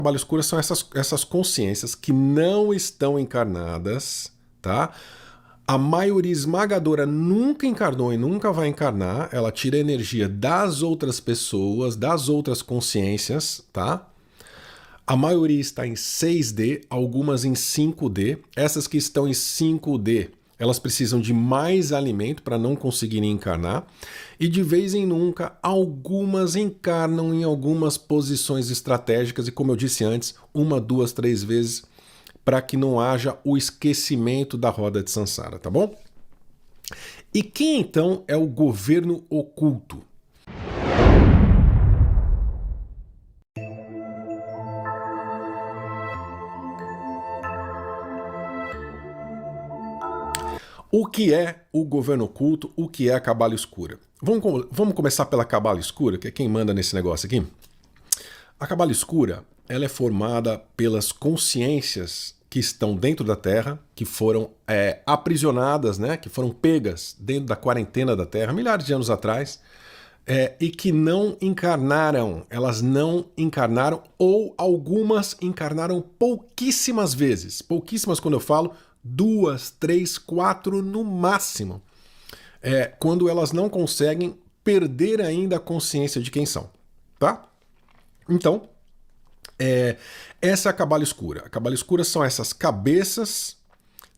Cabala escura são essas consciências que não estão encarnadas, tá? A maioria esmagadora nunca encarnou e nunca vai encarnar. Ela tira energia das outras pessoas, das outras consciências, tá? A maioria está em 6D, algumas em 5D. Essas que estão em 5D, elas precisam de mais alimento para não conseguirem encarnar. E de vez em nunca, algumas encarnam em algumas posições estratégicas. E como eu disse antes, 1, 2, 3 vezes, para que não haja o esquecimento da roda de Sansara, tá bom? E quem então é o governo oculto? O que é o governo oculto? O que é a cabala escura? Vamos começar pela cabala escura, que é quem manda nesse negócio aqui. A cabala escura, ela é formada pelas consciências que estão dentro da Terra, que foram aprisionadas, né, que foram pegas dentro da quarentena da Terra milhares de anos atrás, e que não encarnaram. Elas não encarnaram, ou algumas encarnaram pouquíssimas vezes. Pouquíssimas, quando eu falo, 2, 3, 4 no máximo. Quando elas não conseguem perder ainda a consciência de quem são, tá? Então, essa é a cabala escura. A cabala escura são essas cabeças,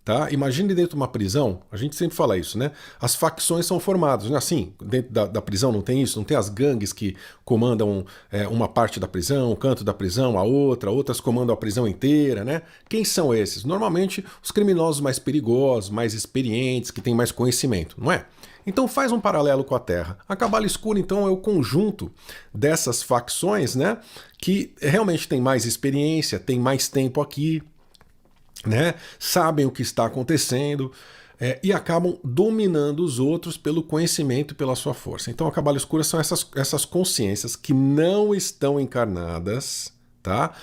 tá? Imagine dentro de uma prisão, a gente sempre fala isso, né? As facções são formadas, não é assim? Dentro da prisão não tem isso? Não tem as gangues que comandam uma parte da prisão, um canto da prisão, a outra, outras comandam a prisão inteira, né? Quem são esses? Normalmente os criminosos mais perigosos, mais experientes, que têm mais conhecimento, não é? Então faz um paralelo com a Terra. A cabala escura, então, é o conjunto dessas facções, né? Que realmente tem mais experiência, tem mais tempo aqui, né? Sabem o que está acontecendo e acabam dominando os outros pelo conhecimento e pela sua força. Então a cabala escura são essas consciências que não estão encarnadas, tá?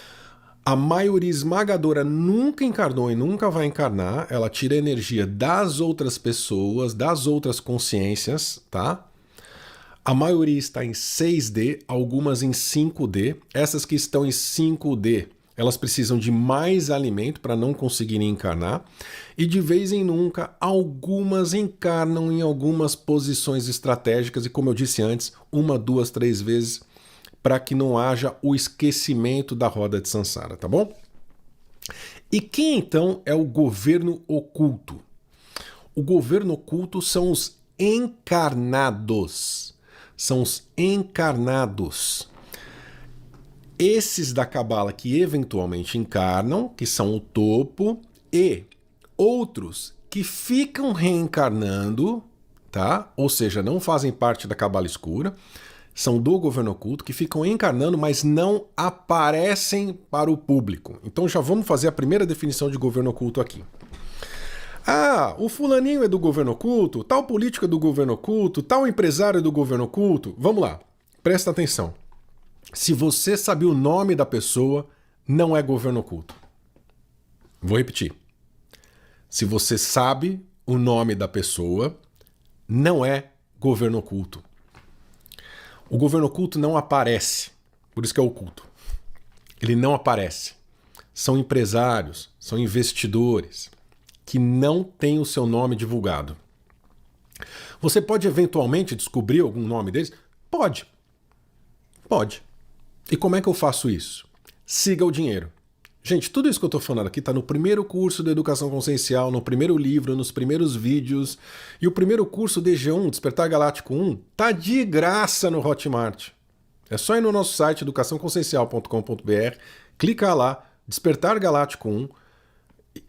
A maioria esmagadora nunca encarnou e nunca vai encarnar. Ela tira energia das outras pessoas, das outras consciências, tá? A maioria está em 6D, algumas em 5D. Essas que estão em 5D, elas precisam de mais alimento para não conseguirem encarnar. E de vez em nunca, algumas encarnam em algumas posições estratégicas. E como eu disse antes, 1, 2, 3 vezes, para que não haja o esquecimento da roda de Sansara, tá bom? E quem então é o governo oculto? O governo oculto são os encarnados. São os encarnados. Esses da Cabala que eventualmente encarnam, que são o topo, e outros que ficam reencarnando, tá? Ou seja, não fazem parte da Cabala escura, são do governo oculto, que ficam encarnando, mas não aparecem para o público. Então já vamos fazer a primeira definição de governo oculto aqui. Ah, o fulaninho é do governo oculto, tal político é do governo oculto, tal empresário é do governo oculto. Vamos lá, presta atenção. Se você sabe o nome da pessoa, não é governo oculto. Vou repetir. Se você sabe o nome da pessoa, não é governo oculto. O governo oculto não aparece, por isso que é oculto. Ele não aparece. São empresários, são investidores que não têm o seu nome divulgado. Você pode eventualmente descobrir algum nome deles? Pode. Pode. E como é que eu faço isso? Siga o dinheiro. Gente, tudo isso que eu estou falando aqui está no primeiro curso de Educação Consciencial, no primeiro livro, nos primeiros vídeos. E o primeiro curso DG1, Despertar Galáctico 1, tá de graça no Hotmart. É só ir no nosso site educaçãoconsciencial.com.br, clicar lá, Despertar Galáctico 1,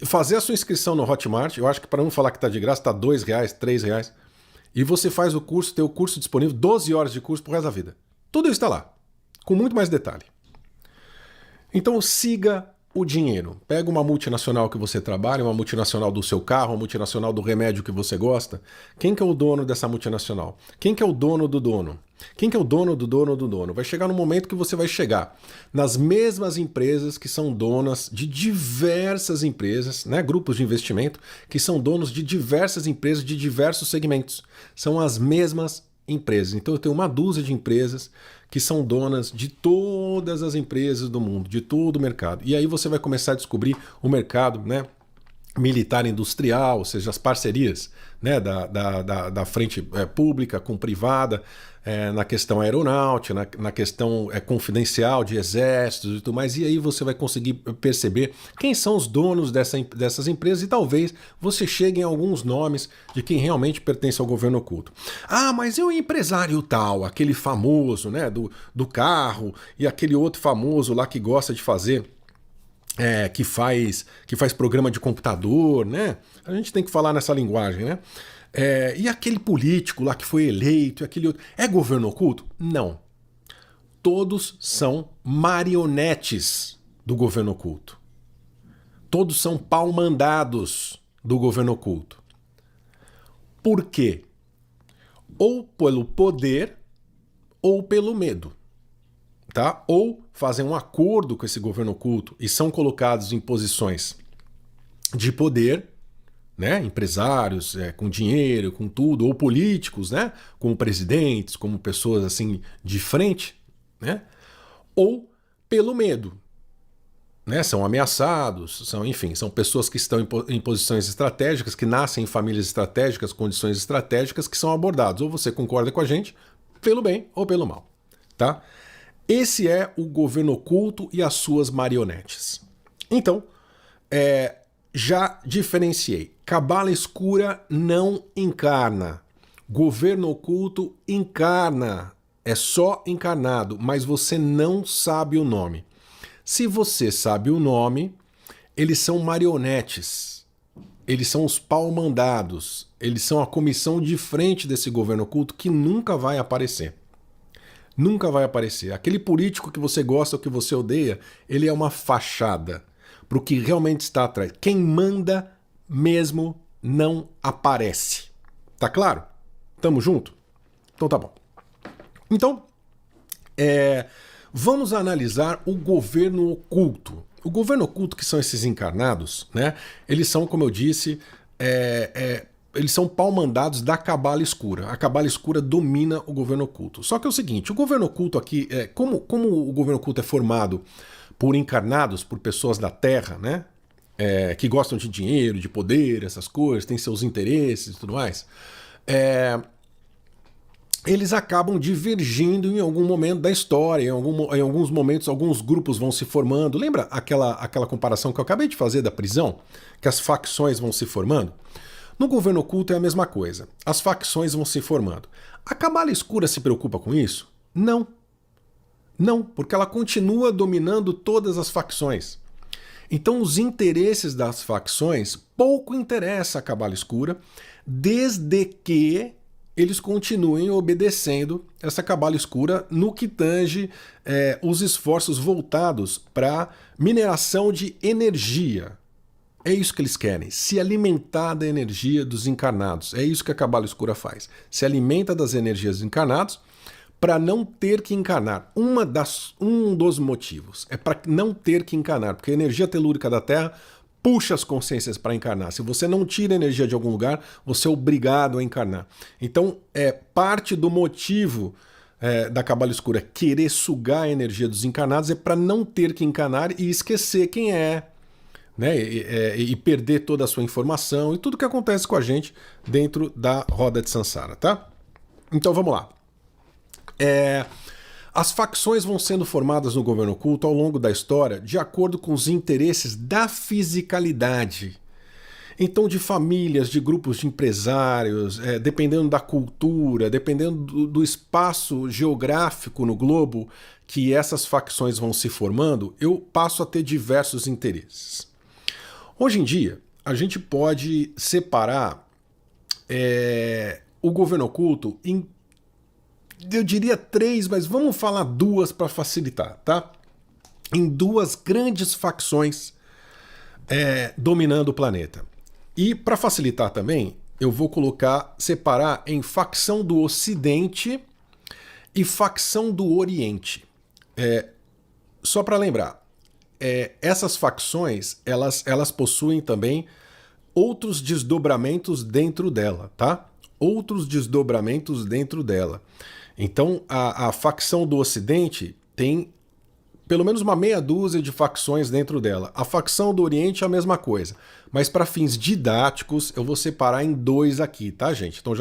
fazer a sua inscrição no Hotmart. Eu acho que para não falar que está de graça, está R$2, R$3. E você faz o curso, tem o curso disponível, 12 horas de curso pro resto da vida. Tudo isso está lá, com muito mais detalhe. Então siga o dinheiro. Pega uma multinacional que você trabalha, uma multinacional do seu carro, uma multinacional do remédio que você gosta. Quem que é o dono dessa multinacional? Quem que é o dono do dono? Quem que é o dono do dono do dono? Vai chegar no momento que você vai chegar nas mesmas empresas que são donas de diversas empresas, né? Grupos de investimento que são donos de diversas empresas de diversos segmentos. São as mesmas empresas. Então eu tenho uma dúzia de empresas que são donas de todas as empresas do mundo, de todo o mercado. E aí você vai começar a descobrir o mercado, né, militar industrial, ou seja, as parcerias, né, da frente pública com privada, na questão aeronáutica, na questão confidencial de exércitos e tudo mais, e aí você vai conseguir perceber quem são os donos dessas empresas e talvez você chegue em alguns nomes de quem realmente pertence ao governo oculto. Ah, mas e o empresário tal, aquele famoso, né, do carro, e aquele outro famoso lá que gosta de fazer... que faz programa de computador, né? A gente tem que falar nessa linguagem, né? E aquele político lá que foi eleito, aquele outro. É governo oculto? Não. Todos são marionetes do governo oculto. Todos são pau-mandados do governo oculto. Por quê? Ou pelo poder ou pelo medo. Tá? Ou fazem um acordo com esse governo oculto e são colocados em posições de poder, né? Empresários com dinheiro, com tudo, ou políticos, né? Como presidentes, como pessoas assim de frente, né? Ou pelo medo, né? São ameaçados, são pessoas que estão em posições estratégicas, que nascem em famílias estratégicas, condições estratégicas, que são abordados. Ou você concorda com a gente, pelo bem ou pelo mal, tá? Esse é o governo oculto e as suas marionetes. Então, já diferenciei. Cabala escura não encarna. Governo oculto encarna. É só encarnado, mas você não sabe o nome. Se você sabe o nome, eles são marionetes. Eles são os pau-mandados. Eles são a comissão de frente desse governo oculto que nunca vai aparecer. Nunca vai aparecer. Aquele político que você gosta ou que você odeia, ele é uma fachada para o que realmente está atrás. Quem manda mesmo não aparece. Tá claro? Tamo junto? Então tá bom. Então, vamos analisar o governo oculto. O governo oculto, que são esses encarnados, né? Eles são, como eu disse, eles são pau-mandados da cabala escura. A cabala escura domina o governo oculto. Só que é o seguinte, o governo oculto aqui, como o governo oculto é formado por encarnados, por pessoas da Terra, né? Que gostam de dinheiro, de poder, essas coisas, têm seus interesses e tudo mais, eles acabam divergindo em algum momento da história, em alguns momentos alguns grupos vão se formando. Lembra aquela comparação que eu acabei de fazer da prisão? Que as facções vão se formando? No governo oculto é a mesma coisa. As facções vão se formando. A cabala escura se preocupa com isso? Não. Não, porque ela continua dominando todas as facções. Então os interesses das facções pouco interessa a cabala escura, desde que eles continuem obedecendo essa cabala escura no que tange os esforços voltados para mineração de energia. É isso que eles querem, se alimentar da energia dos encarnados. É isso que a cabala escura faz. Se alimenta das energias dos encarnados para não ter que encarnar. Um dos motivos é para não ter que encarnar, porque a energia telúrica da Terra puxa as consciências para encarnar. Se você não tira energia de algum lugar, você é obrigado a encarnar. Então, parte do motivo da cabala escura querer sugar a energia dos encarnados é para não ter que encarnar e esquecer quem é, né? E perder toda a sua informação e tudo que acontece com a gente dentro da roda de Sansara, tá? Então vamos lá. As facções vão sendo formadas no governo oculto ao longo da história de acordo com os interesses da fisicalidade. Então, de famílias, de grupos de empresários, dependendo da cultura, dependendo do espaço geográfico no globo que essas facções vão se formando, eu passo a ter diversos interesses. Hoje em dia, a gente pode separar o governo oculto em, eu diria 3, mas vamos falar 2 para facilitar, tá? Em 2 grandes facções dominando o planeta. E para facilitar também, eu vou separar em facção do Ocidente e facção do Oriente. Só para lembrar, essas facções, elas possuem também outros desdobramentos dentro dela, tá? outros desdobramentos dentro dela. Então, a facção do Ocidente tem pelo menos uma meia dúzia de facções dentro dela. A facção do Oriente é a mesma coisa. Mas para fins didáticos, eu vou separar em dois aqui, tá, gente? Então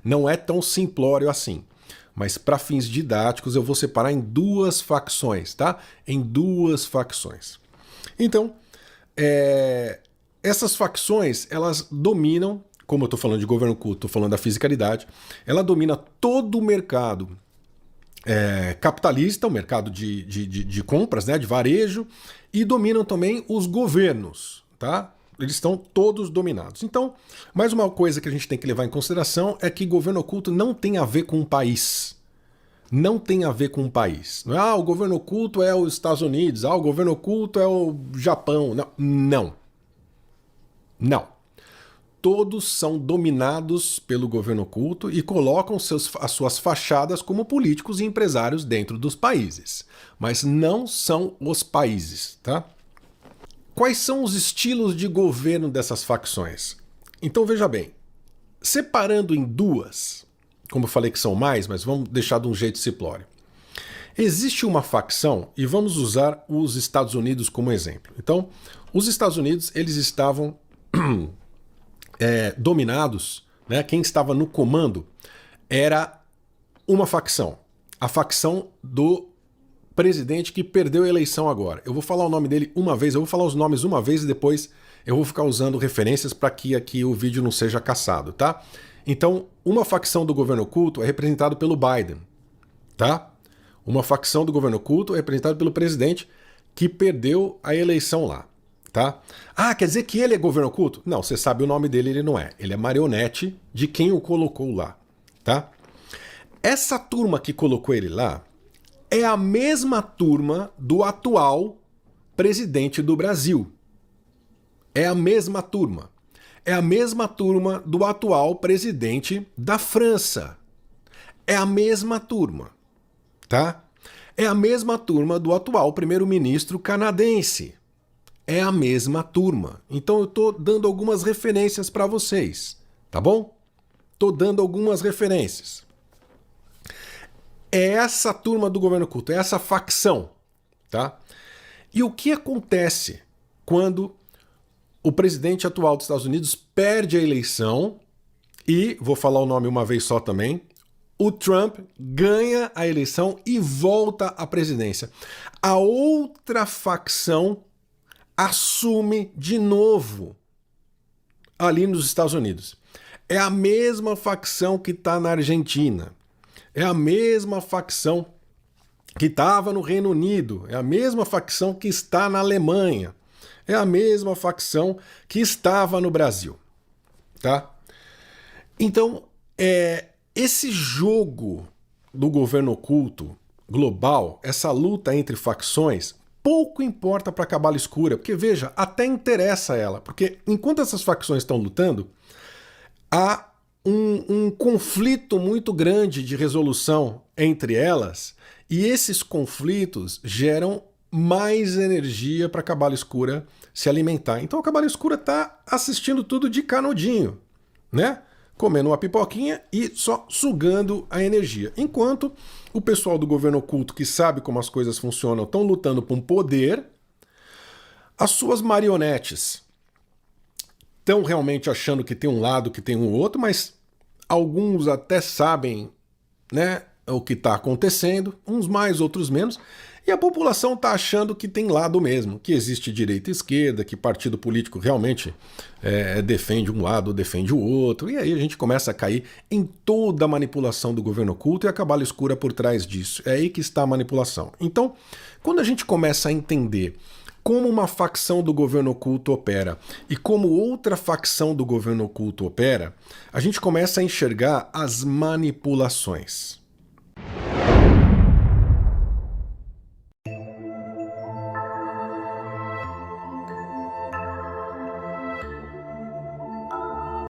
não é tão simplório assim. Mas para fins didáticos, eu vou separar em duas facções, tá? Em duas facções. Então, essas facções, elas dominam, como eu estou falando de governo oculto, estou falando da fisicalidade, ela domina todo o mercado capitalista, o mercado de compras, né, de varejo, e dominam também os governos, tá? Eles estão todos dominados. Então, mais uma coisa que a gente tem que levar em consideração é que governo oculto não tem a ver com um país. Não tem a ver com um país. Não é, o governo oculto é os Estados Unidos, o governo oculto é o Japão. Não. Não. Todos são dominados pelo governo oculto e colocam as suas fachadas como políticos e empresários dentro dos países. Mas não são os países, tá? Quais são os estilos de governo dessas facções? Então veja bem, separando em duas, como eu falei que são mais, mas vamos deixar de um jeito simplório. Existe uma facção, e vamos usar os Estados Unidos como exemplo. Então, os Estados Unidos, eles estavam dominados, né? Quem estava no comando era uma facção, a facção do presidente que perdeu a eleição agora. Eu vou falar o nome dele uma vez, eu vou falar os nomes uma vez e depois eu vou ficar usando referências para que aqui o vídeo não seja caçado, tá? Então, uma facção do governo oculto é representada pelo Biden, tá? Uma facção do governo oculto é representada pelo presidente que perdeu a eleição lá. Tá? Ah, quer dizer que ele é governo oculto? Não, você sabe o nome dele, ele não é. Ele é marionete de quem o colocou lá. Tá? Essa turma que colocou ele lá é a mesma turma do atual presidente do Brasil. É a mesma turma. É a mesma turma do atual presidente da França. É a mesma turma. Tá? É a mesma turma do atual primeiro-ministro canadense. É a mesma turma. Então eu estou dando algumas referências para vocês, tá bom? Estou dando algumas referências. É essa turma do governo oculto, é essa facção, tá? E o que acontece quando o presidente atual dos Estados Unidos perde a eleição e, vou falar o nome uma vez só também, o Trump ganha a eleição e volta à presidência? A outra facção assume de novo ali nos Estados Unidos. É a mesma facção que está na Argentina. É a mesma facção que estava no Reino Unido. É a mesma facção que está na Alemanha. É a mesma facção que estava no Brasil. Tá? Então, esse jogo do governo oculto global, essa luta entre facções, pouco importa para a Cabala Escura, porque veja, até interessa ela, porque enquanto essas facções estão lutando, há um conflito muito grande de resolução entre elas, e esses conflitos geram mais energia para a Cabala Escura se alimentar. Então a Cabala Escura está assistindo tudo de canudinho, né? Comendo uma pipoquinha e só sugando a energia. Enquanto o pessoal do governo oculto, que sabe como as coisas funcionam, estão lutando por um poder, as suas marionetes estão realmente achando que tem um lado, que tem um outro, mas alguns até sabem, né, o que está acontecendo, uns mais, outros menos, e a população está achando que tem lado mesmo, que existe direita e esquerda, que partido político realmente defende um lado, defende o outro, e aí a gente começa a cair em toda a manipulação do governo oculto e a Cabala Escura por trás disso. É aí que está a manipulação. Então, quando a gente começa a entender como uma facção do governo oculto opera e como outra facção do governo oculto opera, a gente começa a enxergar as manipulações.